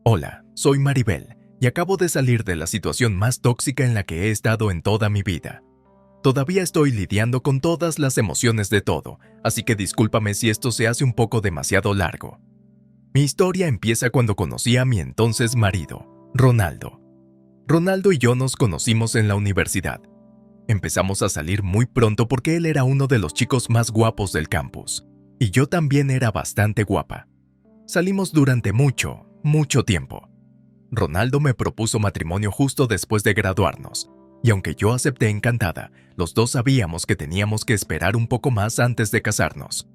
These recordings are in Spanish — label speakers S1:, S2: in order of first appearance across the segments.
S1: Hola, soy Maribel y acabo de salir de la situación más tóxica en la que he estado en toda mi vida. Todavía estoy lidiando con todas las emociones de todo, así que discúlpame si esto se hace un poco demasiado largo. Mi historia empieza cuando conocí a mi entonces marido, Ronaldo. Ronaldo y yo nos conocimos en la universidad. Empezamos a salir muy pronto porque él era uno de los chicos más guapos del campus, y yo también era bastante guapa. Salimos durante mucho tiempo. Ronaldo me propuso matrimonio justo después de graduarnos, y aunque yo acepté encantada, los dos sabíamos que teníamos que esperar un poco más antes de casarnos.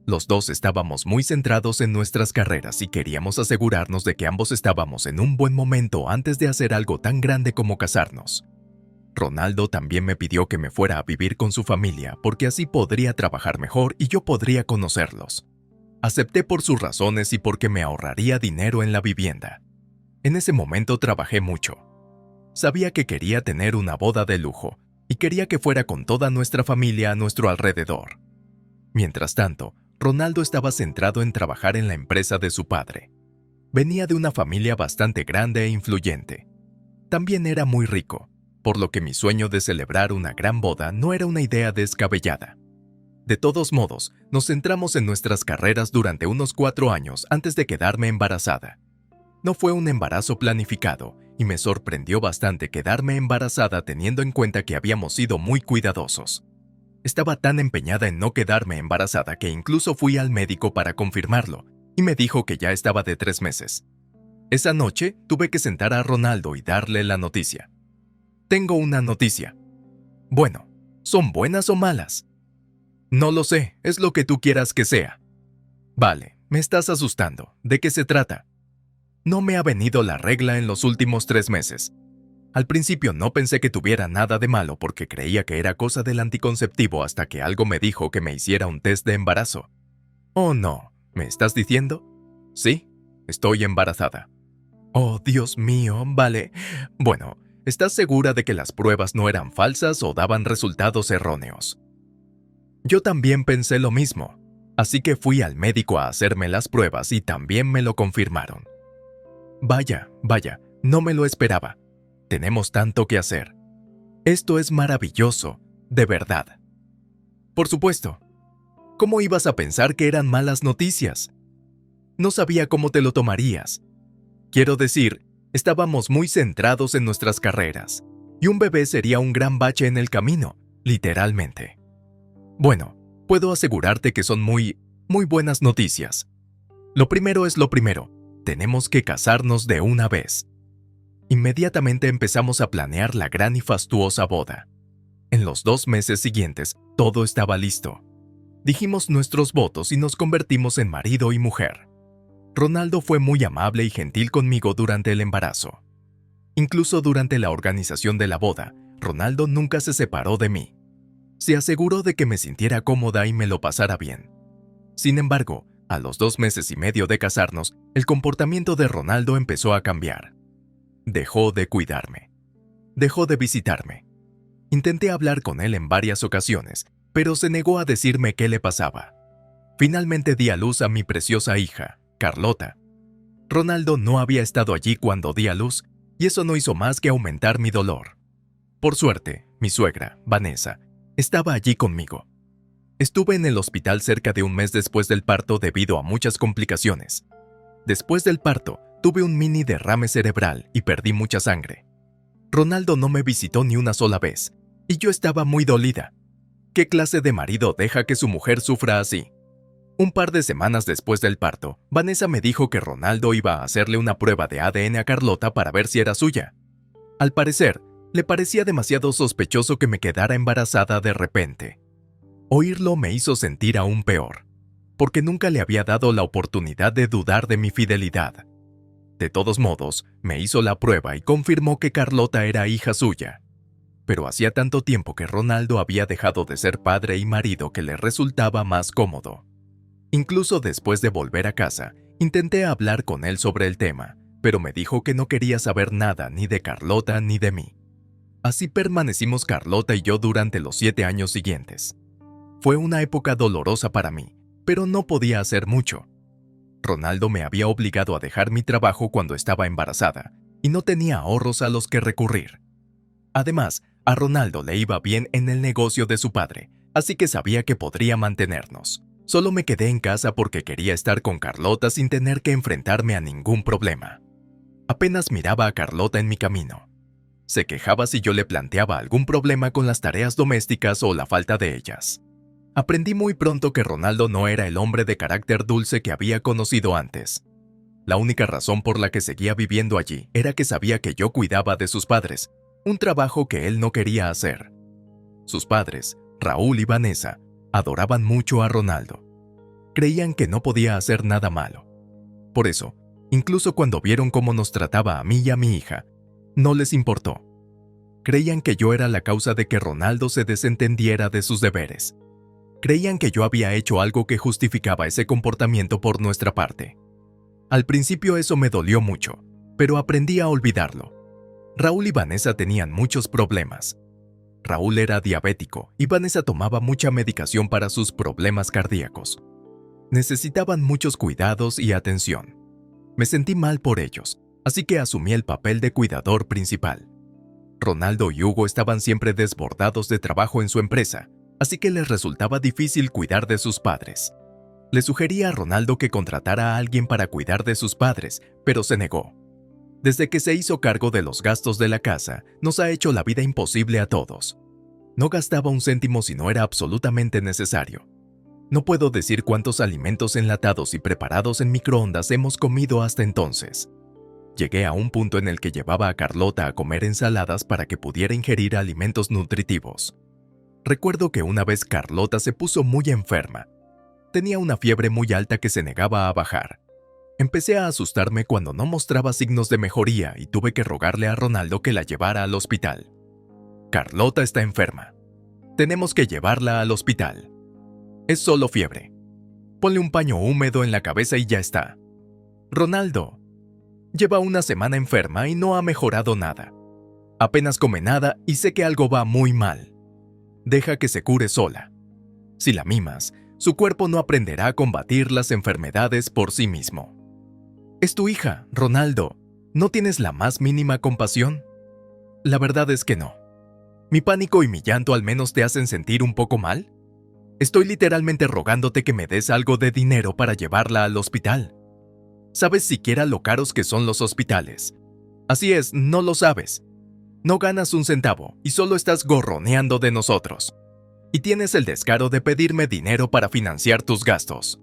S1: Los dos estábamos muy centrados en nuestras carreras y queríamos asegurarnos de que ambos estábamos en un buen momento antes de hacer algo tan grande como casarnos. Ronaldo también me pidió que me fuera a vivir con su familia porque así podría trabajar mejor y yo podría conocerlos. Acepté por sus razones y porque me ahorraría dinero en la vivienda. En ese momento trabajé mucho. Sabía que quería tener una boda de lujo y quería que fuera con toda nuestra familia a nuestro alrededor. Mientras tanto, Ronaldo estaba centrado en trabajar en la empresa de su padre. Venía de una familia bastante grande e influyente. También era muy rico, por lo que mi sueño de celebrar una gran boda no era una idea descabellada. De todos modos, nos centramos en nuestras carreras durante unos 4 años antes de quedarme embarazada. No fue un embarazo planificado, y me sorprendió bastante quedarme embarazada teniendo en cuenta que habíamos sido muy cuidadosos. Estaba tan empeñada en no quedarme embarazada que incluso fui al médico para confirmarlo, y me dijo que ya estaba de 3 meses. Esa noche tuve que sentar a Ronaldo y darle la noticia. Tengo una noticia. Bueno, ¿son buenas o malas? No lo sé, es lo que tú quieras que sea. Vale, me estás asustando. ¿De qué se trata? No me ha venido la regla en los últimos 3 meses. Al principio no pensé que tuviera nada de malo porque creía que era cosa del anticonceptivo hasta que algo me dijo que me hiciera un test de embarazo. Oh no, ¿me estás diciendo? Sí, estoy embarazada. Oh, Dios mío, vale. Bueno, ¿estás segura de que las pruebas no eran falsas o daban resultados erróneos? Yo también pensé lo mismo, así que fui al médico a hacerme las pruebas y también me lo confirmaron. Vaya, no me lo esperaba. Tenemos tanto que hacer. Esto es maravilloso, de verdad. Por supuesto. ¿Cómo ibas a pensar que eran malas noticias? No sabía cómo te lo tomarías. Quiero decir, estábamos muy centrados en nuestras carreras, y un bebé sería un gran bache en el camino, literalmente. Bueno, puedo asegurarte que son muy buenas noticias. Lo primero es lo primero. Tenemos que casarnos de una vez. Inmediatamente empezamos a planear la gran y fastuosa boda. En los 2 meses siguientes, todo estaba listo. Dijimos nuestros votos y nos convertimos en marido y mujer. Ronaldo fue muy amable y gentil conmigo durante el embarazo. Incluso durante la organización de la boda, Ronaldo nunca se separó de mí. Se aseguró de que me sintiera cómoda y me lo pasara bien. Sin embargo, a los 2 meses y medio de casarnos, el comportamiento de Ronaldo empezó a cambiar. Dejó de cuidarme. Dejó de visitarme. Intenté hablar con él en varias ocasiones, pero se negó a decirme qué le pasaba. Finalmente di a luz a mi preciosa hija, Carlota. Ronaldo no había estado allí cuando di a luz, y eso no hizo más que aumentar mi dolor. Por suerte, mi suegra, Vanessa, estaba allí conmigo. Estuve en el hospital cerca de un mes después del parto debido a muchas complicaciones. Después del parto, tuve un mini derrame cerebral y perdí mucha sangre. Ronaldo no me visitó ni una sola vez, y yo estaba muy dolida. ¿Qué clase de marido deja que su mujer sufra así? Un par de semanas después del parto, Vanessa me dijo que Ronaldo iba a hacerle una prueba de ADN a Carlota para ver si era suya. Al parecer, le parecía demasiado sospechoso que me quedara embarazada de repente. Oírlo me hizo sentir aún peor, porque nunca le había dado la oportunidad de dudar de mi fidelidad. De todos modos, me hizo la prueba y confirmó que Carlota era hija suya. Pero hacía tanto tiempo que Ronaldo había dejado de ser padre y marido que le resultaba más cómodo. Incluso después de volver a casa, intenté hablar con él sobre el tema, pero me dijo que no quería saber nada ni de Carlota ni de mí. Así permanecimos Carlota y yo durante los 7 años siguientes. Fue una época dolorosa para mí, pero no podía hacer mucho. Ronaldo me había obligado a dejar mi trabajo cuando estaba embarazada y no tenía ahorros a los que recurrir. Además, a Ronaldo le iba bien en el negocio de su padre, así que sabía que podría mantenernos. Solo me quedé en casa porque quería estar con Carlota sin tener que enfrentarme a ningún problema. Apenas miraba a Carlota en mi camino. Se quejaba si yo le planteaba algún problema con las tareas domésticas o la falta de ellas. Aprendí muy pronto que Ronaldo no era el hombre de carácter dulce que había conocido antes. La única razón por la que seguía viviendo allí era que sabía que yo cuidaba de sus padres, un trabajo que él no quería hacer. Sus padres, Raúl y Vanessa, adoraban mucho a Ronaldo. Creían que no podía hacer nada malo. Por eso, incluso cuando vieron cómo nos trataba a mí y a mi hija, no les importó. Creían que yo era la causa de que Ronaldo se desentendiera de sus deberes. Creían que yo había hecho algo que justificaba ese comportamiento por nuestra parte. Al principio eso me dolió mucho, pero aprendí a olvidarlo. Raúl y Vanessa tenían muchos problemas. Raúl era diabético y Vanessa tomaba mucha medicación para sus problemas cardíacos. Necesitaban muchos cuidados y atención. Me sentí mal por ellos, así que asumí el papel de cuidador principal. Ronaldo y Hugo estaban siempre desbordados de trabajo en su empresa, así que les resultaba difícil cuidar de sus padres. Le sugerí a Ronaldo que contratara a alguien para cuidar de sus padres, pero se negó. Desde que se hizo cargo de los gastos de la casa, nos ha hecho la vida imposible a todos. No gastaba un céntimo si no era absolutamente necesario. No puedo decir cuántos alimentos enlatados y preparados en microondas hemos comido hasta entonces. Llegué a un punto en el que llevaba a Carlota a comer ensaladas para que pudiera ingerir alimentos nutritivos. Recuerdo que una vez Carlota se puso muy enferma. Tenía una fiebre muy alta que se negaba a bajar. Empecé a asustarme cuando no mostraba signos de mejoría y tuve que rogarle a Ronaldo que la llevara al hospital. Carlota está enferma. Tenemos que llevarla al hospital. Es solo fiebre. Ponle un paño húmedo en la cabeza y ya está. Ronaldo. Lleva una semana enferma y no ha mejorado nada. Apenas come nada y sé que algo va muy mal. Deja que se cure sola. Si la mimas, su cuerpo no aprenderá a combatir las enfermedades por sí mismo. Es tu hija, Ronaldo. ¿No tienes la más mínima compasión? La verdad es que no. ¿Mi pánico y mi llanto al menos te hacen sentir un poco mal? Estoy literalmente rogándote que me des algo de dinero para llevarla al hospital. ¿Sabes siquiera lo caros que son los hospitales? Así es, no lo sabes. No ganas un centavo y solo estás gorroneando de nosotros. Y tienes el descaro de pedirme dinero para financiar tus gastos.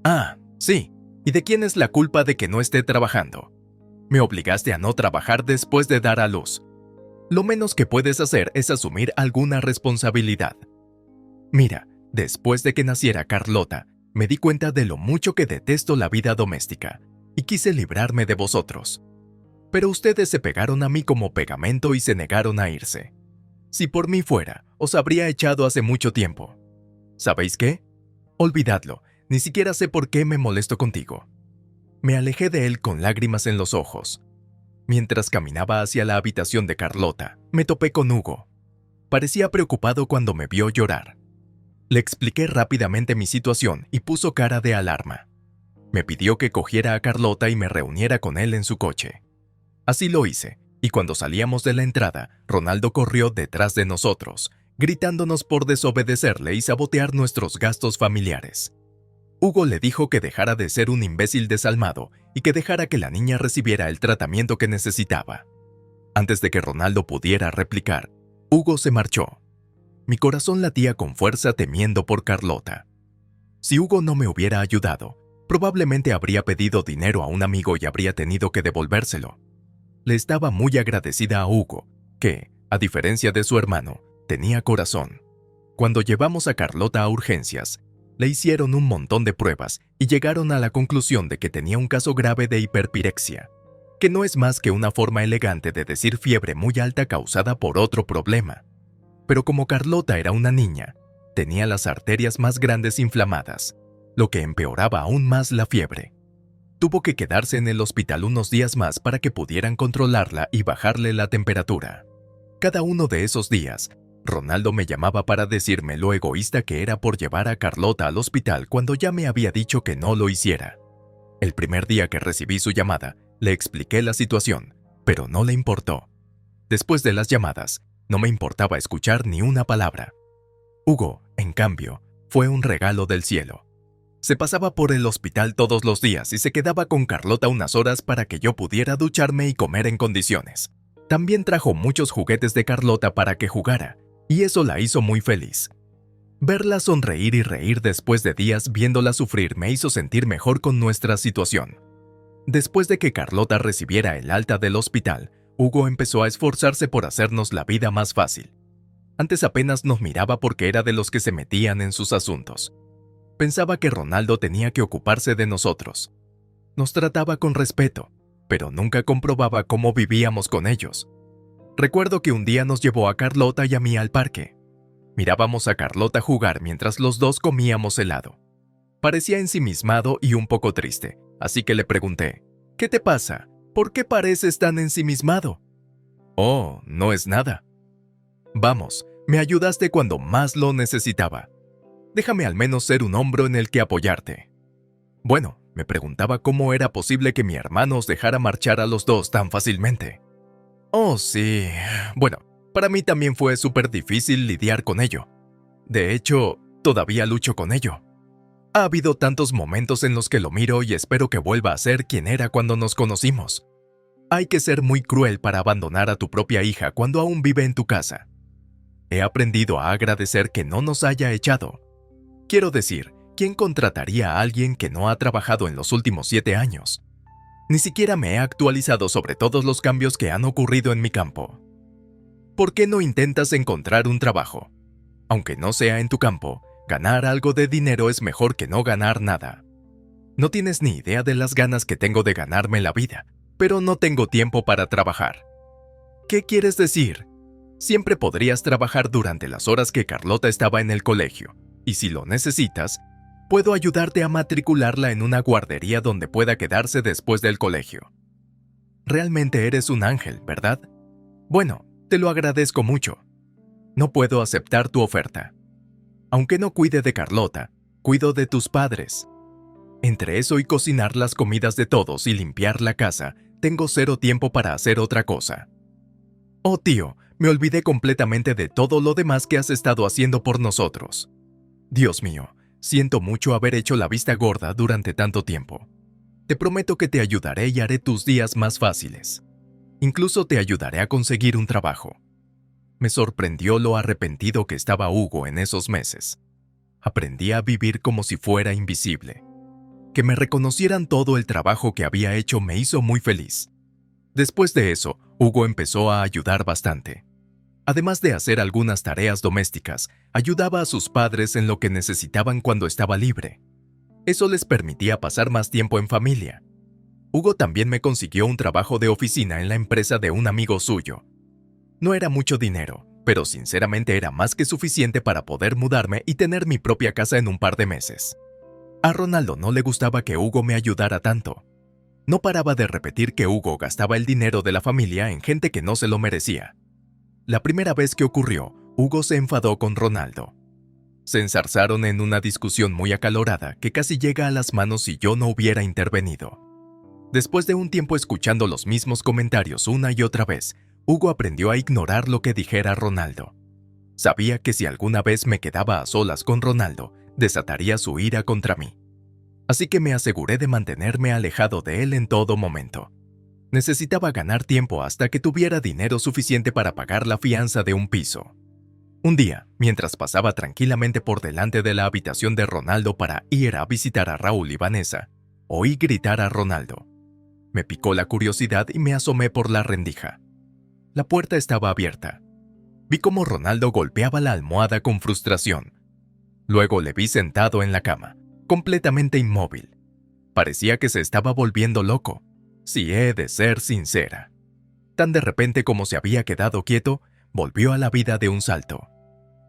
S1: Ah, sí. ¿Y de quién es la culpa de que no esté trabajando? Me obligaste a no trabajar después de dar a luz. Lo menos que puedes hacer es asumir alguna responsabilidad. Mira, después de que naciera Carlota, me di cuenta de lo mucho que detesto la vida doméstica y quise librarme de vosotros. Pero ustedes se pegaron a mí como pegamento y se negaron a irse. Si por mí fuera, os habría echado hace mucho tiempo. ¿Sabéis qué? Olvidadlo, ni siquiera sé por qué me molesto contigo. Me alejé de él con lágrimas en los ojos. Mientras caminaba hacia la habitación de Carlota, me topé con Hugo. Parecía preocupado cuando me vio llorar. Le expliqué rápidamente mi situación y puso cara de alarma. Me pidió que cogiera a Carlota y me reuniera con él en su coche. Así lo hice, y cuando salíamos de la entrada, Ronaldo corrió detrás de nosotros, gritándonos por desobedecerle y sabotear nuestros gastos familiares. Hugo le dijo que dejara de ser un imbécil desalmado y que dejara que la niña recibiera el tratamiento que necesitaba. Antes de que Ronaldo pudiera replicar, Hugo se marchó. Mi corazón latía con fuerza temiendo por Carlota. Si Hugo no me hubiera ayudado, probablemente habría pedido dinero a un amigo y habría tenido que devolvérselo. Le estaba muy agradecida a Hugo, que, a diferencia de su hermano, tenía corazón. Cuando llevamos a Carlota a urgencias, le hicieron un montón de pruebas y llegaron a la conclusión de que tenía un caso grave de hiperpirexia, que no es más que una forma elegante de decir fiebre muy alta causada por otro problema. Pero como Carlota era una niña, tenía las arterias más grandes inflamadas, lo que empeoraba aún más la fiebre. Tuvo que quedarse en el hospital unos días más para que pudieran controlarla y bajarle la temperatura. Cada uno de esos días, Ronaldo me llamaba para decirme lo egoísta que era por llevar a Carlota al hospital cuando ya me había dicho que no lo hiciera. El primer día que recibí su llamada, le expliqué la situación, pero no le importó. Después de las llamadas, no me importaba escuchar ni una palabra. Hugo, en cambio, fue un regalo del cielo. Se pasaba por el hospital todos los días y se quedaba con Carlota unas horas para que yo pudiera ducharme y comer en condiciones. También trajo muchos juguetes de Carlota para que jugara, y eso la hizo muy feliz. Verla sonreír y reír después de días viéndola sufrir me hizo sentir mejor con nuestra situación. Después de que Carlota recibiera el alta del hospital, Hugo empezó a esforzarse por hacernos la vida más fácil. Antes apenas nos miraba porque era de los que se metían en sus asuntos. Pensaba que Ronaldo tenía que ocuparse de nosotros. Nos trataba con respeto, pero nunca comprobaba cómo vivíamos con ellos. Recuerdo que un día nos llevó a Carlota y a mí al parque. Mirábamos a Carlota jugar mientras los dos comíamos helado. Parecía ensimismado y un poco triste, así que le pregunté, ¿qué te pasa? ¿Por qué pareces tan ensimismado? Oh, no es nada. Vamos, me ayudaste cuando más lo necesitaba. Déjame al menos ser un hombro en el que apoyarte. Bueno, me preguntaba cómo era posible que mi hermano os dejara marchar a los dos tan fácilmente. Oh, sí. Bueno, para mí también fue súper difícil lidiar con ello. De hecho, todavía lucho con ello. Ha habido tantos momentos en los que lo miro y espero que vuelva a ser quien era cuando nos conocimos. Hay que ser muy cruel para abandonar a tu propia hija cuando aún vive en tu casa. He aprendido a agradecer que no nos haya echado. Quiero decir, ¿quién contrataría a alguien que no ha trabajado en los últimos 7 años? Ni siquiera me he actualizado sobre todos los cambios que han ocurrido en mi campo. ¿Por qué no intentas encontrar un trabajo? Aunque no sea en tu campo, ganar algo de dinero es mejor que no ganar nada. No tienes ni idea de las ganas que tengo de ganarme la vida, pero no tengo tiempo para trabajar. ¿Qué quieres decir? Siempre podrías trabajar durante las horas que Carlota estaba en el colegio, y si lo necesitas, puedo ayudarte a matricularla en una guardería donde pueda quedarse después del colegio. Realmente eres un ángel, ¿verdad? Bueno, te lo agradezco mucho. No puedo aceptar tu oferta. Aunque no cuide de Carlota, cuido de tus padres. Entre eso y cocinar las comidas de todos y limpiar la casa, tengo 0 tiempo para hacer otra cosa. Oh tío, me olvidé completamente de todo lo demás que has estado haciendo por nosotros. Dios mío, siento mucho haber hecho la vista gorda durante tanto tiempo. Te prometo que te ayudaré y haré tus días más fáciles. Incluso te ayudaré a conseguir un trabajo. Me sorprendió lo arrepentido que estaba Hugo en esos meses. Aprendí a vivir como si fuera invisible. Que me reconocieran todo el trabajo que había hecho me hizo muy feliz. Después de eso, Hugo empezó a ayudar bastante. Además de hacer algunas tareas domésticas, ayudaba a sus padres en lo que necesitaban cuando estaba libre. Eso les permitía pasar más tiempo en familia. Hugo también me consiguió un trabajo de oficina en la empresa de un amigo suyo. No era mucho dinero, pero sinceramente era más que suficiente para poder mudarme y tener mi propia casa en un par de meses. A Ronaldo no le gustaba que Hugo me ayudara tanto. No paraba de repetir que Hugo gastaba el dinero de la familia en gente que no se lo merecía. La primera vez que ocurrió, Hugo se enfadó con Ronaldo. Se enzarzaron en una discusión muy acalorada que casi llega a las manos si yo no hubiera intervenido. Después de un tiempo escuchando los mismos comentarios una y otra vez, Hugo aprendió a ignorar lo que dijera Ronaldo. Sabía que si alguna vez me quedaba a solas con Ronaldo, desataría su ira contra mí. Así que me aseguré de mantenerme alejado de él en todo momento. Necesitaba ganar tiempo hasta que tuviera dinero suficiente para pagar la fianza de un piso. Un día, mientras pasaba tranquilamente por delante de la habitación de Ronaldo para ir a visitar a Raúl y Vanessa, oí gritar a Ronaldo. Me picó la curiosidad y me asomé por la rendija. La puerta estaba abierta. Vi cómo Ronaldo golpeaba la almohada con frustración. Luego le vi sentado en la cama, completamente inmóvil. Parecía que se estaba volviendo loco, si he de ser sincera. Tan de repente como se había quedado quieto, volvió a la vida de un salto.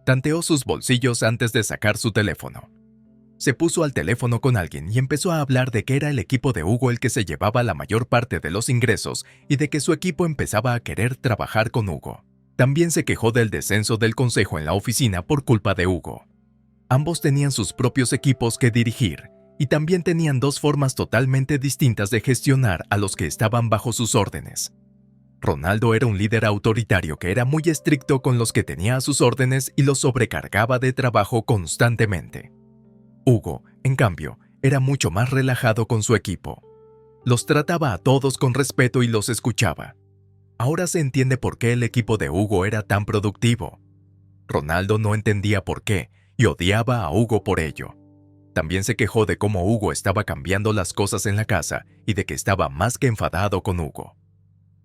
S1: Tanteó sus bolsillos antes de sacar su teléfono. Se puso al teléfono con alguien y empezó a hablar de que era el equipo de Hugo el que se llevaba la mayor parte de los ingresos y de que su equipo empezaba a querer trabajar con Hugo. También se quejó del descenso del consejo en la oficina por culpa de Hugo. Ambos tenían sus propios equipos que dirigir, y también tenían dos formas totalmente distintas de gestionar a los que estaban bajo sus órdenes. Ronaldo era un líder autoritario que era muy estricto con los que tenía a sus órdenes y los sobrecargaba de trabajo constantemente. Hugo, en cambio, era mucho más relajado con su equipo. Los trataba a todos con respeto y los escuchaba. Ahora se entiende por qué el equipo de Hugo era tan productivo. Ronaldo no entendía por qué y odiaba a Hugo por ello. También se quejó de cómo Hugo estaba cambiando las cosas en la casa y de que estaba más que enfadado con Hugo.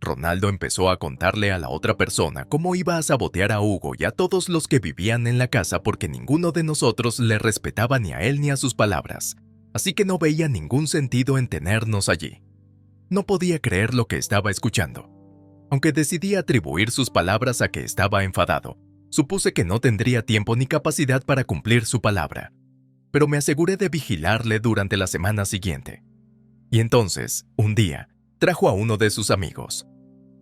S1: Ronaldo empezó a contarle a la otra persona cómo iba a sabotear a Hugo y a todos los que vivían en la casa porque ninguno de nosotros le respetaba ni a él ni a sus palabras, así que no veía ningún sentido en tenernos allí. No podía creer lo que estaba escuchando. Aunque decidí atribuir sus palabras a que estaba enfadado, supuse que no tendría tiempo ni capacidad para cumplir su palabra, pero me aseguré de vigilarle durante la semana siguiente. Y entonces, un día, trajo a uno de sus amigos.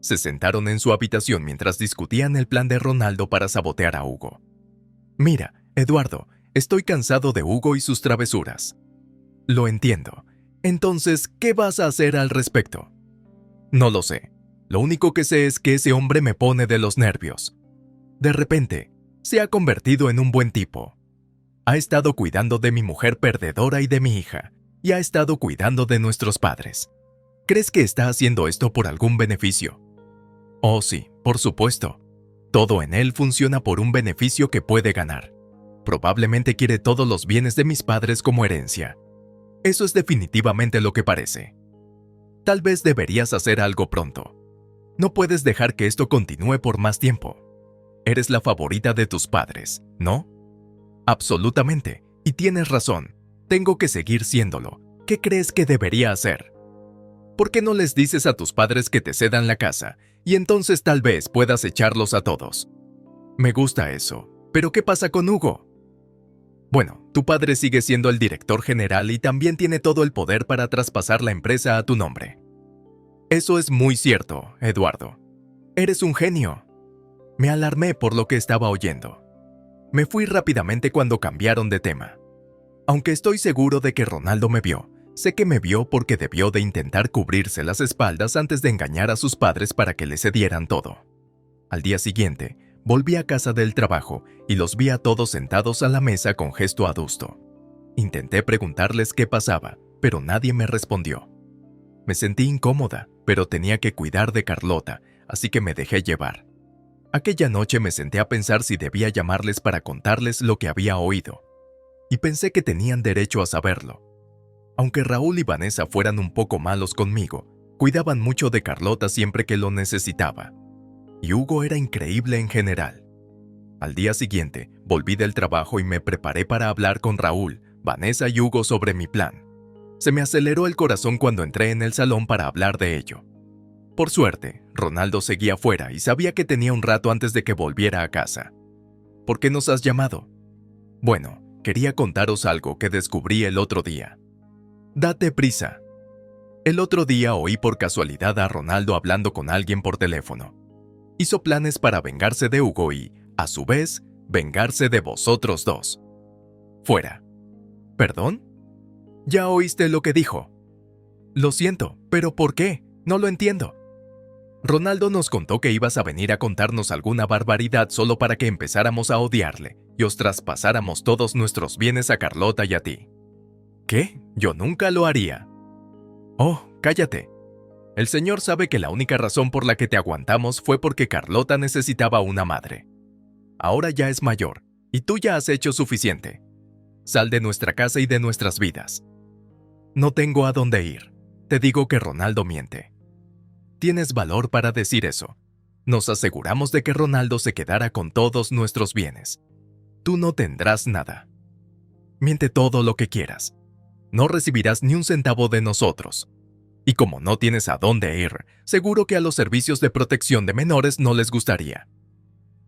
S1: Se sentaron en su habitación mientras discutían el plan de Ronaldo para sabotear a Hugo. «Mira, Eduardo, estoy cansado de Hugo y sus travesuras». «Lo entiendo. Entonces, ¿qué vas a hacer al respecto?» «No lo sé. Lo único que sé es que ese hombre me pone de los nervios. De repente, se ha convertido en un buen tipo. Ha estado cuidando de mi mujer perdedora y de mi hija, y ha estado cuidando de nuestros padres. ¿Crees que está haciendo esto por algún beneficio?» «Oh, sí, por supuesto. Todo en él funciona por un beneficio que puede ganar. Probablemente quiere todos los bienes de mis padres como herencia. Eso es definitivamente lo que parece. Tal vez deberías hacer algo pronto. No puedes dejar que esto continúe por más tiempo. Eres la favorita de tus padres, ¿no?» «Absolutamente, y tienes razón. Tengo que seguir siéndolo. ¿Qué crees que debería hacer?» «¿Por qué no les dices a tus padres que te cedan la casa, y entonces tal vez puedas echarlos a todos?» «Me gusta eso. ¿Pero qué pasa con Hugo?» «Bueno, tu padre sigue siendo el director general y también tiene todo el poder para traspasar la empresa a tu nombre». «Eso es muy cierto, Eduardo. Eres un genio». Me alarmé por lo que estaba oyendo. Me fui rápidamente cuando cambiaron de tema. Aunque estoy seguro de que Ronaldo me vio, sé que me vio porque debió de intentar cubrirse las espaldas antes de engañar a sus padres para que le cedieran todo. Al día siguiente, volví a casa del trabajo y los vi a todos sentados a la mesa con gesto adusto. Intenté preguntarles qué pasaba, pero nadie me respondió. Me sentí incómoda, pero tenía que cuidar de Carlota, así que me dejé llevar. Aquella noche me senté a pensar si debía llamarles para contarles lo que había oído, y pensé que tenían derecho a saberlo. Aunque Raúl y Vanessa fueran un poco malos conmigo, cuidaban mucho de Carlota siempre que lo necesitaba. Y Hugo era increíble en general. Al día siguiente, volví del trabajo y me preparé para hablar con Raúl, Vanessa y Hugo sobre mi plan. Se me aceleró el corazón cuando entré en el salón para hablar de ello. Por suerte, Ronaldo seguía fuera y sabía que tenía un rato antes de que volviera a casa. ¿Por qué nos has llamado? Bueno, quería contaros algo que descubrí el otro día. Date prisa. El otro día oí por casualidad a Ronaldo hablando con alguien por teléfono. Hizo planes para vengarse de Hugo y, a su vez, vengarse de vosotros dos. Fuera. ¿Perdón? ¿Ya oíste lo que dijo? Lo siento, pero ¿por qué? No lo entiendo. Ronaldo nos contó que ibas a venir a contarnos alguna barbaridad solo para que empezáramos a odiarle y os traspasáramos todos nuestros bienes a Carlota y a ti. ¿Qué? Yo nunca lo haría. Oh, cállate. El señor sabe que la única razón por la que te aguantamos fue porque Carlota necesitaba una madre. Ahora ya es mayor, y tú ya has hecho suficiente. Sal de nuestra casa y de nuestras vidas. No tengo a dónde ir. Te digo que Ronaldo miente. Tienes valor para decir eso. Nos aseguramos de que Ronaldo se quedara con todos nuestros bienes. Tú no tendrás nada. Miente todo lo que quieras. No recibirás ni un centavo de nosotros. Y como no tienes a dónde ir, seguro que a los servicios de protección de menores no les gustaría.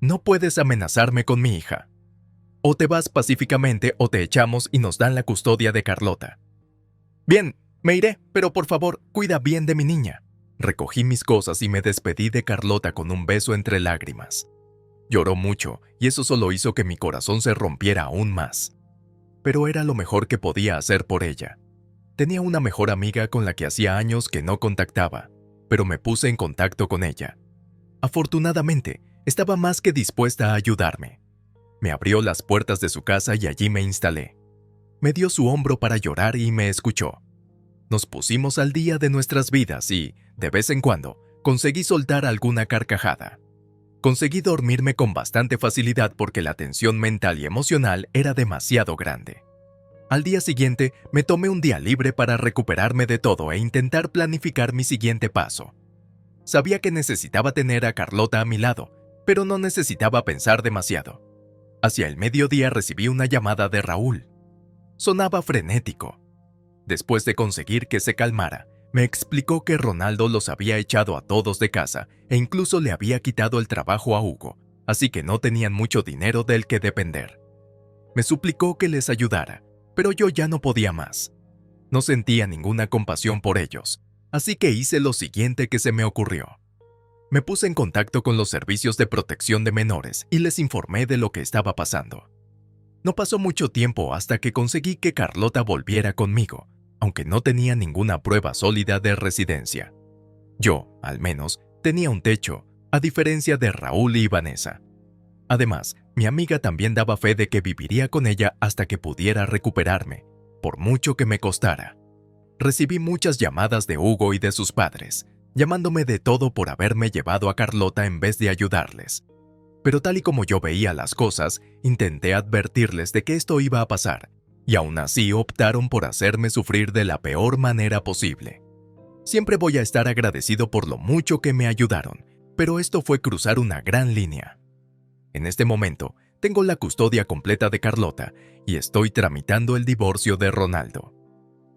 S1: No puedes amenazarme con mi hija. O te vas pacíficamente o te echamos y nos dan la custodia de Carlota. Bien, me iré, pero por favor, cuida bien de mi niña. Recogí mis cosas y me despedí de Carlota con un beso entre lágrimas. Lloró mucho y eso solo hizo que mi corazón se rompiera aún más. pero era lo mejor que podía hacer por ella. Tenía una mejor amiga con la que hacía años que no contactaba, pero me puse en contacto con ella. Afortunadamente, estaba más que dispuesta a ayudarme. Me abrió las puertas de su casa y allí me instalé. Me dio su hombro para llorar y me escuchó. Nos pusimos al día de nuestras vidas y, de vez en cuando, conseguí soltar alguna carcajada. Conseguí dormirme con bastante facilidad porque la tensión mental y emocional era demasiado grande. Al día siguiente, me tomé un día libre para recuperarme de todo e intentar planificar mi siguiente paso. Sabía que necesitaba tener a Carlota a mi lado, pero no necesitaba pensar demasiado. Hacia el mediodía recibí una llamada de Raúl. Sonaba frenético. Después de conseguir que se calmara, me explicó que Ronaldo los había echado a todos de casa e incluso le había quitado el trabajo a Hugo, así que no tenían mucho dinero del que depender. Me suplicó que les ayudara, pero yo ya no podía más. No sentía ninguna compasión por ellos, así que hice lo siguiente que se me ocurrió. Me puse en contacto con los servicios de protección de menores y les informé de lo que estaba pasando. No pasó mucho tiempo hasta que conseguí que Carlota volviera conmigo, aunque no tenía ninguna prueba sólida de residencia. Yo, al menos, tenía un techo, a diferencia de Raúl y Vanessa. Además, mi amiga también daba fe de que viviría con ella hasta que pudiera recuperarme, por mucho que me costara. Recibí muchas llamadas de Hugo y de sus padres, llamándome de todo por haberme llevado a Carlota en vez de ayudarles. Pero tal y como yo veía las cosas, intenté advertirles de que esto iba a pasar, y aún así optaron por hacerme sufrir de la peor manera posible. Siempre voy a estar agradecido por lo mucho que me ayudaron, pero esto fue cruzar una gran línea. En este momento, tengo la custodia completa de Carlota y estoy tramitando el divorcio de Ronaldo.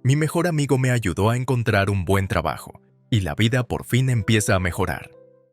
S1: Mi mejor amigo me ayudó a encontrar un buen trabajo, y la vida por fin empieza a mejorar.